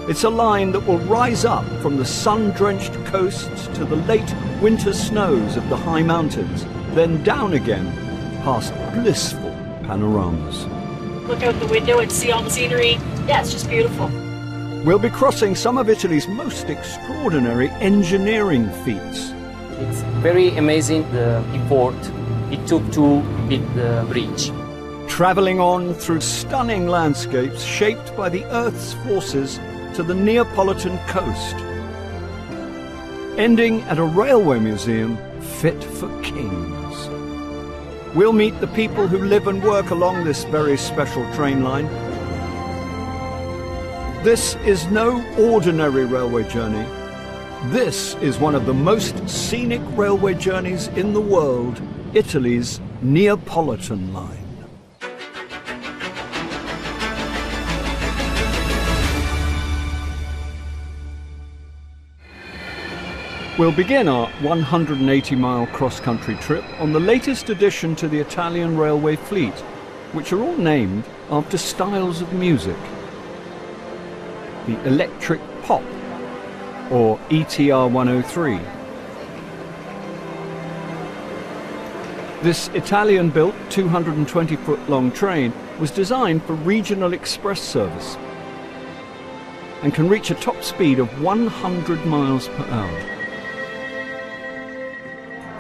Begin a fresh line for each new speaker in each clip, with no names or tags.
It's a line that will rise up from the sun-drenched coasts to the late winter snows of the high mountains, then down again past blissful panoramas.
Look out the window and see all the scenery. Yeah, it's just beautiful.
We'll be crossing some of Italy's most extraordinary engineering feats.
It's very amazing the effort it took to build the bridge.
Travelling on through stunning landscapes shaped by the Earth's forces to the Neapolitan coast, ending at a railway museum fit for kings. We'll meet the people who live and work along this very special train line. This is no ordinary railway journey. This is one of the most scenic railway journeys in the world, Italy's Neapolitan line. We'll begin our 180-mile cross-country trip on the latest addition to the Italian railway fleet, which are all named after styles of music. The electric pop, or ETR 103. This Italian-built 220-foot-long train was designed for regional express service and can reach a top speed of 100 miles per hour.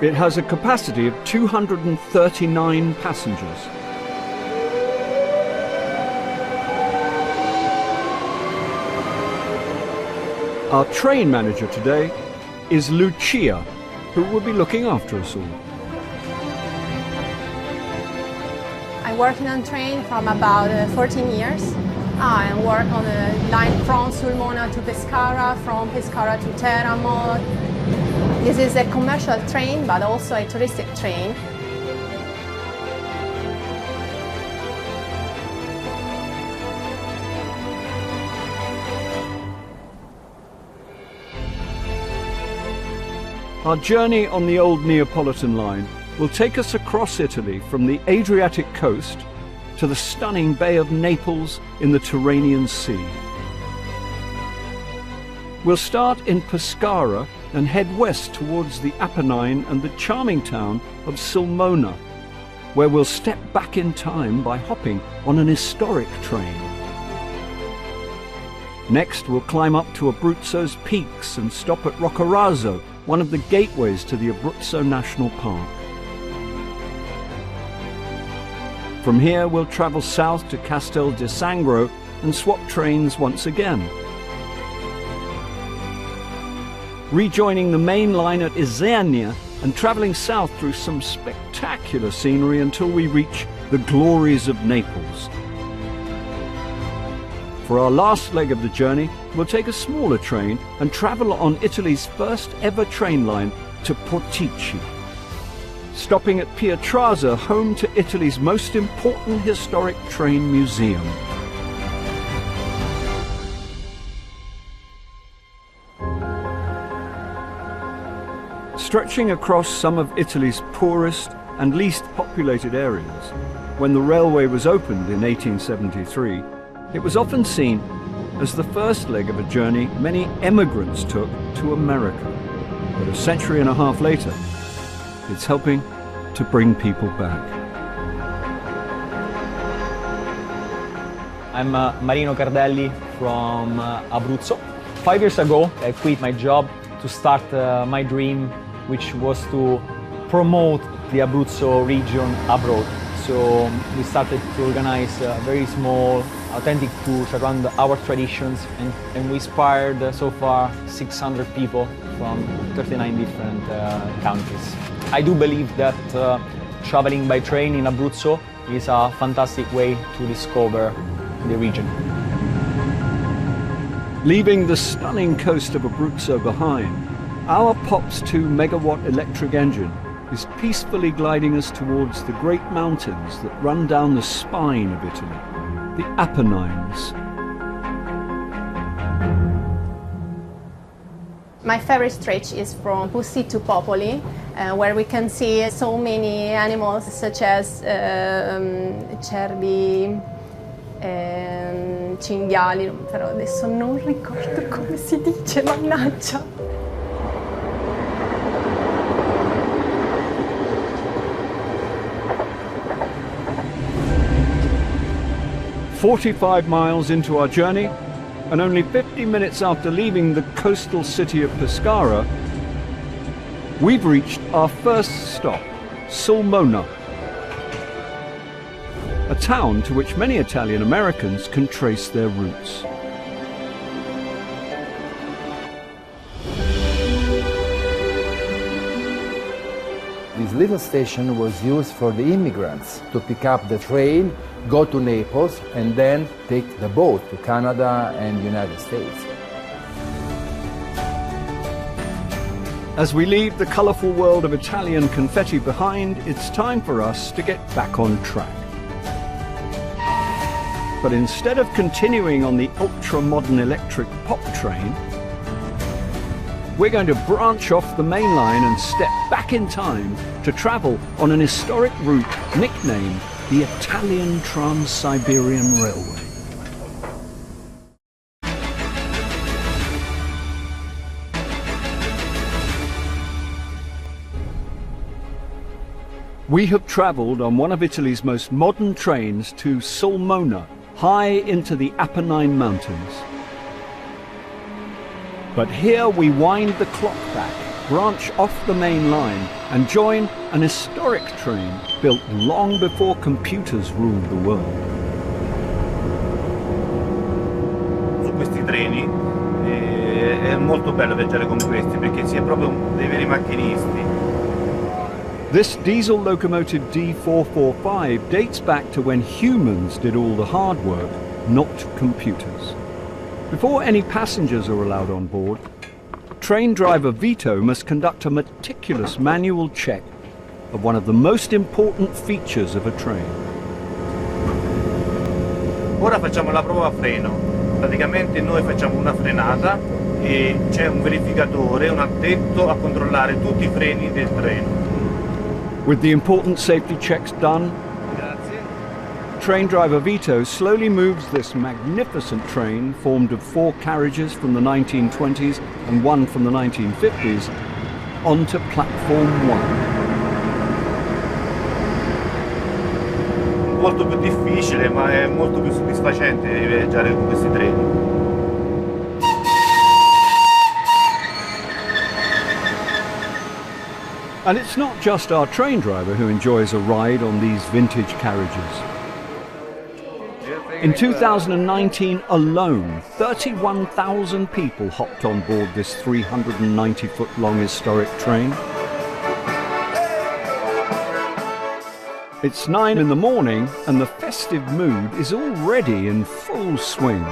It has a capacity of 239 passengers. Our train manager today is Lucia, who will be looking after us all.
I'm working on train from about 14 years. I work on a line from Sulmona to Pescara, from Pescara to Teramo. This is a commercial train, but also a touristic train.
Our journey on the old Neapolitan line will take us across Italy from the Adriatic coast to the stunning Bay of Naples in the Tyrrhenian Sea. We'll start in Pescara and head west towards the Apennine and the charming town of Sulmona, where we'll step back in time by hopping on an historic train. Next, we'll climb up to Abruzzo's peaks and stop at Roccaraso, one of the gateways to the Abruzzo National Park. From here, we'll travel south to Castel di Sangro and swap trains once again. Rejoining the main line at Isernia and travelling south through some spectacular scenery until we reach the glories of Naples. For our last leg of the journey, we'll take a smaller train and travel on Italy's first ever train line to Portici, stopping at Pietrasa, home to Italy's most important historic train museum. Stretching across some of Italy's poorest and least populated areas, when the railway was opened in 1873, it was often seen as the first leg of a journey many emigrants took to America. But a century and a half later, it's helping to bring people back.
I'm Marino Cardelli from Abruzzo. 5 years ago, I quit my job to start my dream, which was to promote the Abruzzo region abroad. So we started to organize very small, authentic tours around our traditions, and we inspired so far 600 people from 39 different countries. I do believe that traveling by train in Abruzzo is a fantastic way to discover the region.
Leaving the stunning coast of Abruzzo behind, our POP's 2 megawatt electric engine is peacefully gliding us towards the great mountains that run down the spine of Italy, the Apennines.
My favorite stretch is from Bussi to Popoli, where we can see so many animals such as cervi, cinghiali, però adesso non ricordo come si dice, mannaggia.
"45 miles into our journey, and only 50 minutes after leaving the coastal city of Pescara, we've reached our first stop, Sulmona, a town to which many Italian Americans can trace their roots.
This little station was used for the immigrants to pick up the train, go to Naples, and then take the boat to Canada and the United States.
As we leave the colourful world of Italian confetti behind, it's time for us to get back on track. But instead of continuing on the ultra-modern electric pop train, we're going to branch off the main line and step back in time to travel on an historic route nicknamed the Italian Trans-Siberian Railway. We have travelled on one of Italy's most modern trains to Sulmona, high into the Apennine Mountains. But here we wind the clock back, branch off the main line and join an historic train built long before computers ruled the world.
Su questi treni è molto bello viaggiare con questi perché si è proprio dei veri macchinisti.
This diesel locomotive D445 dates back to when humans did all the hard work, not computers. Before any passengers are allowed on board, train driver Vito must conduct a meticulous manual check of one of the most important features of a train.
Ora facciamo la prova a freno. Praticamente noi facciamo una frenata e c'è un verificatore, un addetto a controllare tutti i freni del treno.
With the important safety checks done,
Grazie.
train driver Vito slowly moves this magnificent train, formed of 4 carriages from the 1920s and 1 from the 1950s, onto platform 1.
Molto più difficile, ma è molto più soddisfacente viaggiare con questi treni.
And it's not just our train driver who enjoys a ride on these vintage carriages. In 2019 alone, 31,000 people hopped on board this 390-foot-long historic train. It's 9 in the morning and the festive mood is already in full swing.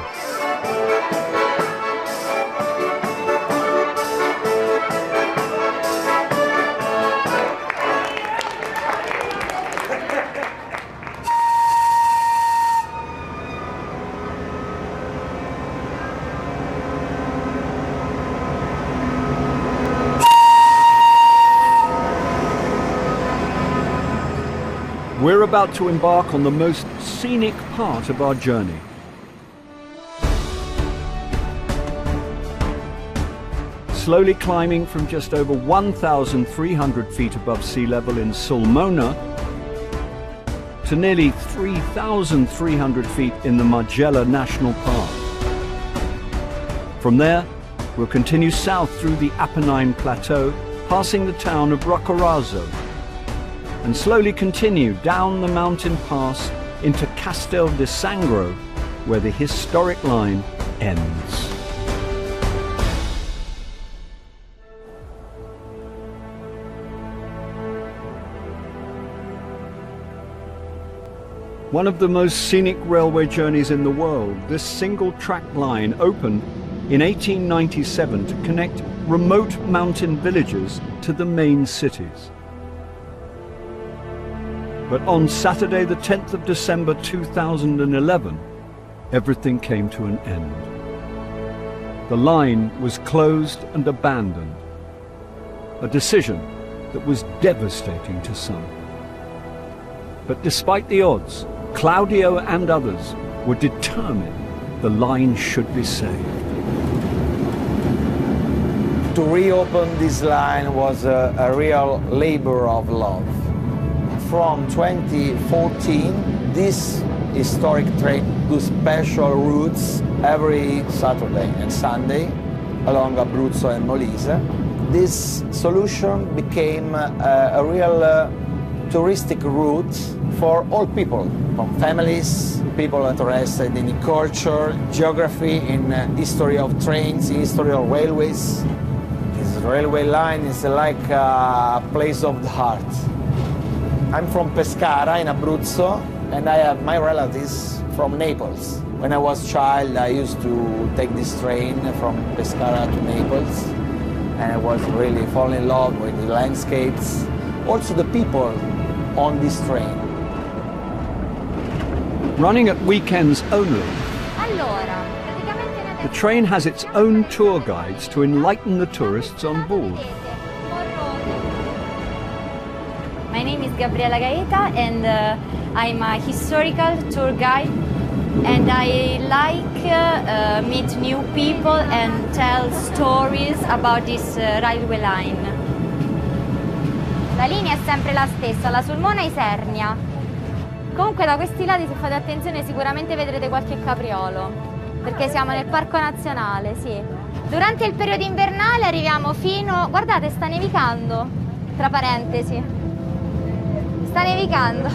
We're about to embark on the most scenic part of our journey. Slowly climbing from just over 1,300 feet above sea level in Sulmona to nearly 3,300 feet in the Margella National Park. From there, we'll continue south through the Apennine Plateau, passing the town of Roccaraso, and slowly continue down the mountain pass into Castel di Sangro, where the historic line ends. One of the most scenic railway journeys in the world, this single-track line opened in 1897 to connect remote mountain villages to the main cities. But on Saturday, the 10th of December 2011, everything came to an end. The line was closed and abandoned, a decision that was devastating to some. But despite the odds, Claudio and others were determined the line should be saved.
To reopen this line was a real labor of love. From 2014, this historic train do special routes every Saturday and Sunday along Abruzzo and Molise. This solution became a real touristic route for all people, from families, people interested in culture, geography, in history of trains, history of railways. This railway line is like a place of the heart. I'm from Pescara in Abruzzo, and I have my relatives from Naples. When I was a child, I used to take this train from Pescara to Naples, and I was really fall in love with the landscapes, also the people on this train.
Running at weekends only, the train has its own tour guides to enlighten the tourists on board.
My name is Gabriela Gaeta, and I'm a historical tour guide, and I like meet new people and tell stories about this railway line.
La linea è sempre la stessa, la Sulmona-Isernia.
Comunque da questi lati, se fate attenzione, sicuramente vedrete qualche capriolo, perché siamo nel parco nazionale, sì. Durante il periodo invernale arriviamo fino... Guardate, sta nevicando, tra parentesi. Sta nevicando.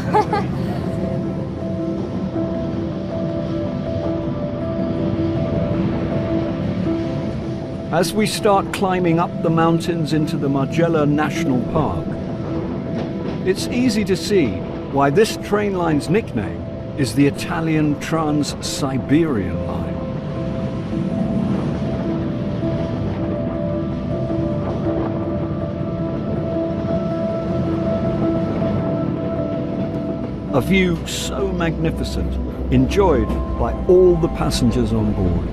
As we start climbing up the mountains into the Margella National Park, it's easy to see why this train line's nickname is the Italian Trans-Siberian Line. A view so magnificent, enjoyed by all the passengers on board.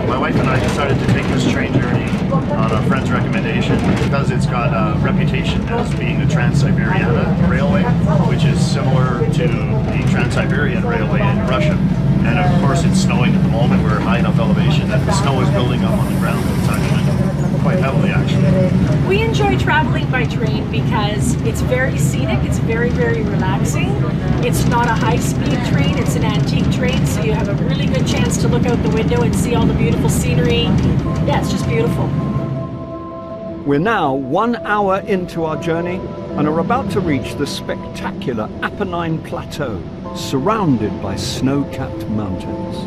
My wife and I decided to take this train journey on a friend's recommendation because it's got a reputation as being the Trans-Siberian Railway, which is similar to the Trans-Siberian Railway in Russia. And of course it's snowing at the moment. We're high enough elevation that the snow is building up on the ground. It's actually quite heavily, actually.
We enjoy traveling by train because it's very scenic, it's very, very relaxing. It's not a high-speed train, it's an antique train, so you have a really good chance to look out the window and see all the beautiful scenery. Yeah, it's just beautiful.
We're now 1 hour into our journey and are about to reach the spectacular Apennine Plateau, surrounded by snow-capped mountains.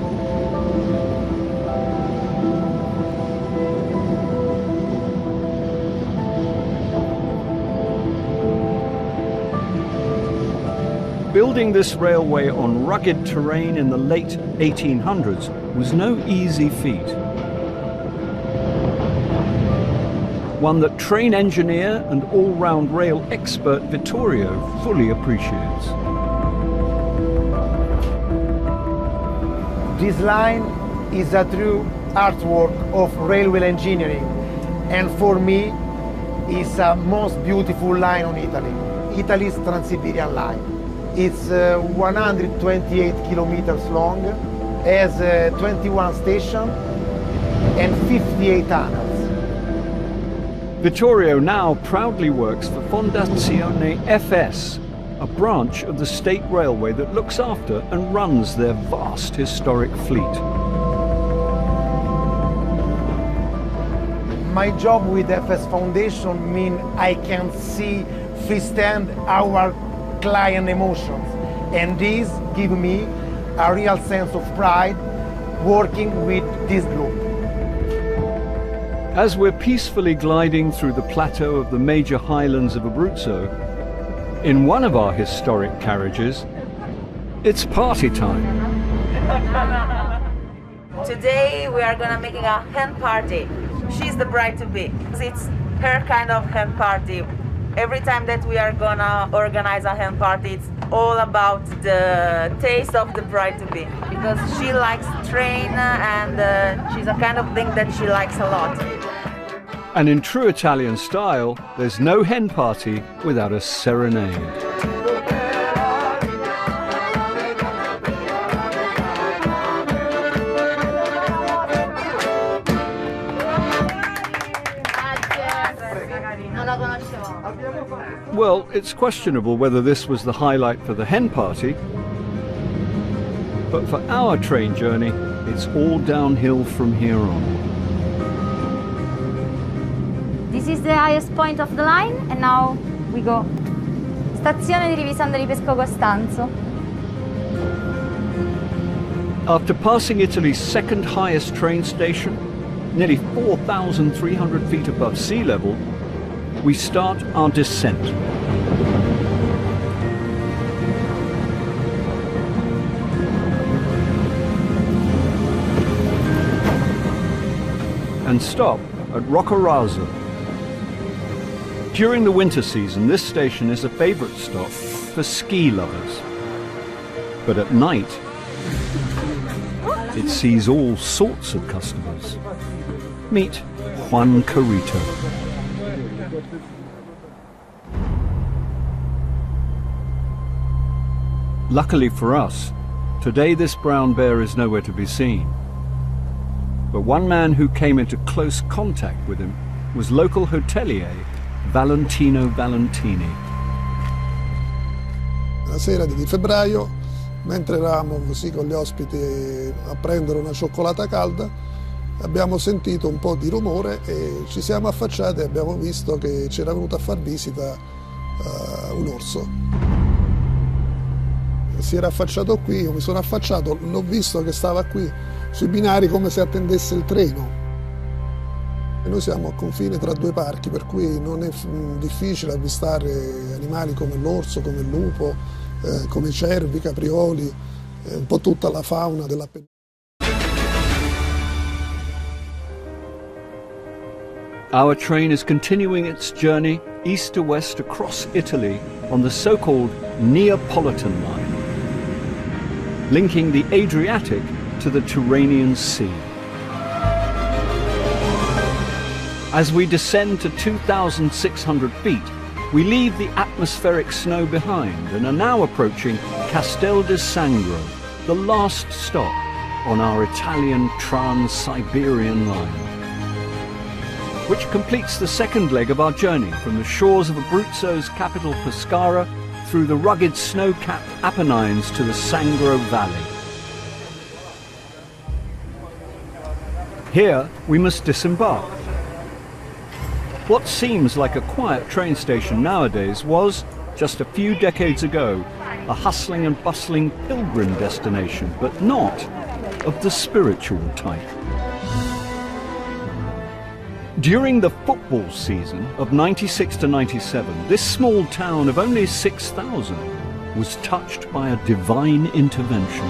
Building this railway on rugged terrain in the late 1800s was no easy feat. One that train engineer and all-round rail expert Vittorio fully appreciates.
This line is a true artwork of railway engineering, and for me it's the most beautiful line on Italy, Italy's Trans-Siberian line. It's 128 kilometers long, has 21 stations and 58 tunnels.
Vittorio now proudly works for Fondazione FS, a branch of the state railway that looks after and runs their vast historic fleet.
My job with FS Foundation means I can see firsthand our client emotions, and this gives me a real sense of pride working with this group.
As we're peacefully gliding through the plateau of the major highlands of Abruzzo, in one of our historic carriages, it's party time.
Today we are gonna make a hen party. She's the bride-to-be. It's her kind of hen party. Every time that we are gonna organize a hen party, it's all about the taste of the bride-to-be, because she likes train and she's a kind of thing that she likes a lot.
And in true Italian style, there's no hen party without a serenade. Well, it's questionable whether this was the highlight for the hen party, but for our train journey, it's all downhill from here on.
This is the highest point of the line, and now we go. Stazione di Rivisando di Pesco Costanzo.
After passing Italy's second highest train station, nearly 4,300 feet above sea level, we start our descent. And stop at Roccaraso. During the winter season, this station is a favorite stop for ski lovers. But at night, it sees all sorts of customers. Meet Juan Carrito. Luckily for us, today this brown bear is nowhere to be seen. But one man who came into close contact with him was local hotelier Valentino Valentini.
La sera di febbraio, mentre eravamo così con gli ospiti a prendere una cioccolata calda, abbiamo sentito un po' di rumore e ci siamo affacciati e abbiamo visto che c'era venuto a far visita un orso. Si era affacciato qui, io mi sono affacciato, l'ho visto che stava qui sui binari come se attendesse il treno. E noi siamo a confine tra due parchi, per cui non è difficile avvistare animali come l'orso, come il lupo, come cervi, caprioli, un po' tutta la fauna dell'Appennino.
Our train is continuing its journey east to west across Italy on the so-called Neapolitan line, linking the Adriatic to the Tyrrhenian Sea. As we descend to 2,600 feet, we leave the atmospheric snow behind and are now approaching Castel di Sangro, the last stop on our Italian Trans-Siberian line, which completes the second leg of our journey from the shores of Abruzzo's capital Pescara through the rugged snow-capped Apennines to the Sangro Valley. Here we must disembark. What seems like a quiet train station nowadays was, just a few decades ago, a hustling and bustling pilgrim destination, but not of the spiritual type. During the football season of 96 to 97, this small town of only 6,000 was touched by a divine intervention.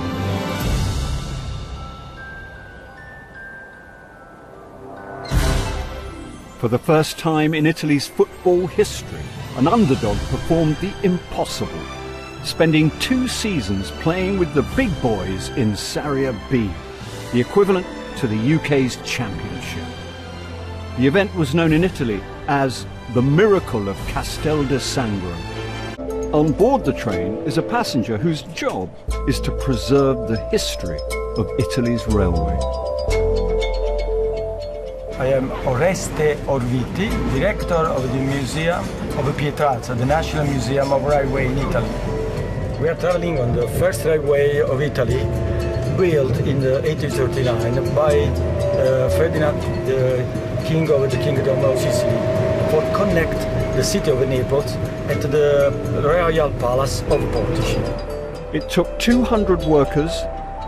For the first time in Italy's football history, an underdog performed the impossible, spending 2 seasons playing with the big boys in Serie B, the equivalent to the UK's Championship. The event was known in Italy as the Miracle of Castel di Sangro. On board the train is a passenger whose job is to preserve the history of Italy's railway.
I am Oreste Orviti, director of the Museum of Pietralza, the National Museum of Railway in Italy. We are traveling on the first railway of Italy, built in 1839 by Ferdinand, the King of the Kingdom of Sicily, for connect the city of Naples and the Royal Palace of Portici.
It took 200 workers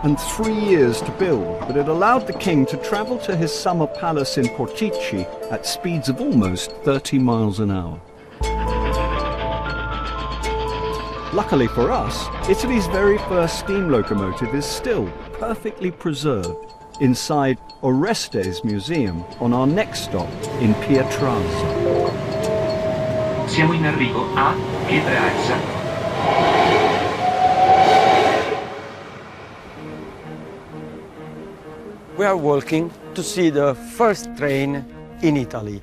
and 3 years to build, but it allowed the king to travel to his summer palace in Portici at speeds of almost 30 miles an hour. Luckily for us, Italy's very first steam locomotive is still perfectly preserved inside Oreste's museum on our next stop in Pietralza.
Siamo in arrivo a Pietralza.
We are walking to see the first train in Italy.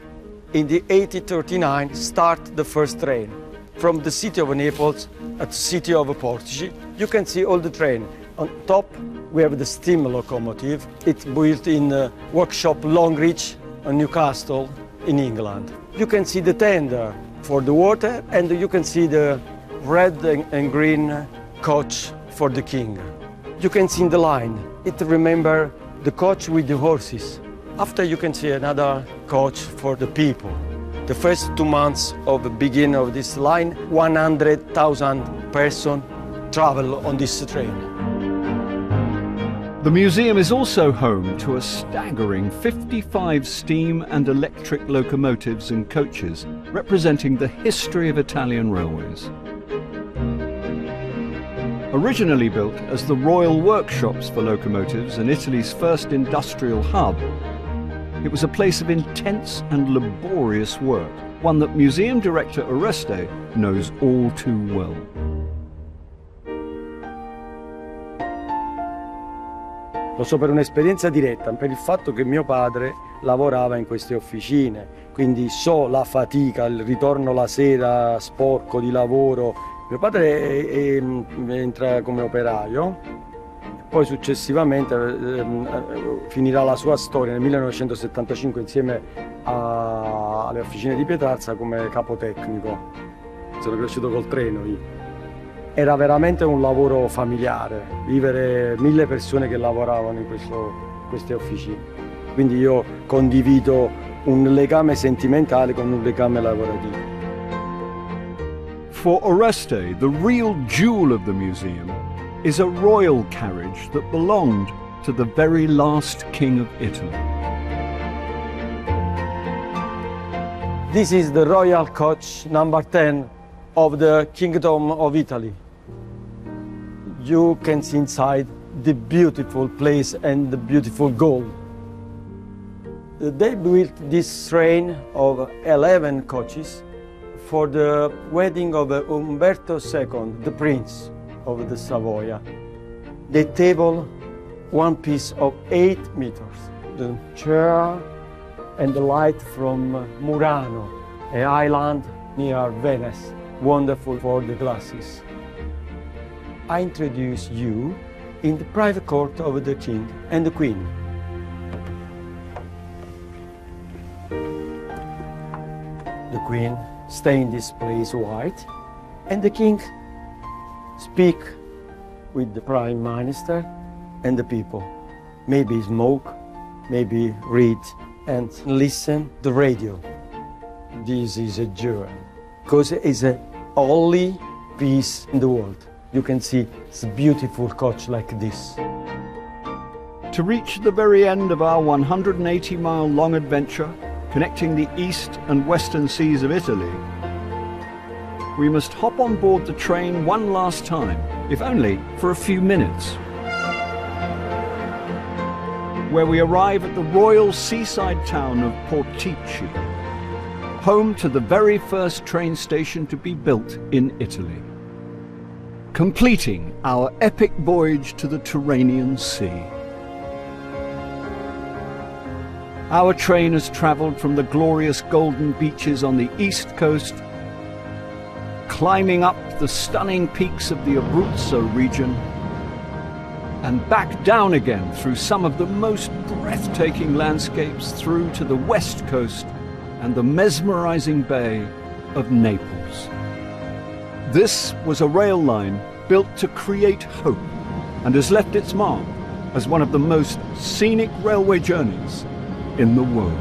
In the 1839 start the first train from the city of Naples at the city of Portici. You can see all the train. On top we have the steam locomotive. It's built in workshop Longreach on Newcastle in England. You can see the tender for the water, and you can see the red and green coach for the king. You can see in the line, it remembers the coach with the horses. After you can see another coach for the people. The first 2 months of the beginning of this line, 100,000 persons travel on this train.
The museum is also home to a staggering 55 steam and electric locomotives and coaches representing the history of Italian railways. Originally built as the royal workshops for locomotives and Italy's first industrial hub, it was a place of intense and laborious work, one that museum director Oreste knows all too well.
Lo so per un'esperienza diretta, per il fatto che mio padre lavorava in queste officine, quindi so la fatica, il ritorno la sera sporco di lavoro. Mio padre entra come operaio, poi successivamente finirà la sua storia nel 1975 insieme alle officine di Pietrarsa come capotecnico. Sono cresciuto col treno io. Era veramente un lavoro familiare, vivere 1000 persone che lavoravano in queste officine. Quindi io condivido un legame sentimentale con un legame lavorativo.
For Oreste, the real jewel of the museum is a royal carriage that belonged to the very last king of Italy.
This is the royal coach number 10 of the Kingdom of Italy. You can see inside the beautiful place and the beautiful gold. They built this train of 11 coaches for the wedding of Umberto II, the Prince of the Savoia. The table, one piece of 8 meters. The chair and the light from Murano, an island near Venice, wonderful for the glasses. I introduce you in the private court of the king and the queen. The queen stay in this place white, and the king speak with the prime minister and the people. Maybe smoke, maybe read and listen the radio. This is a joy, because it's the only piece in the world. You can see a beautiful coach like this.
To reach the very end of our 180-mile long adventure, connecting the east and western seas of Italy, we must hop on board the train one last time, if only for a few minutes, where we arrive at the royal seaside town of Portici, home to the very first train station to be built in Italy, completing our epic voyage to the Tyrrhenian Sea. Our train has travelled from the glorious golden beaches on the east coast, climbing up the stunning peaks of the Abruzzo region, and back down again through some of the most breathtaking landscapes through to the west coast and the mesmerizing bay of Naples. This was a rail line built to create hope and has left its mark as one of the most scenic railway journeys in the world.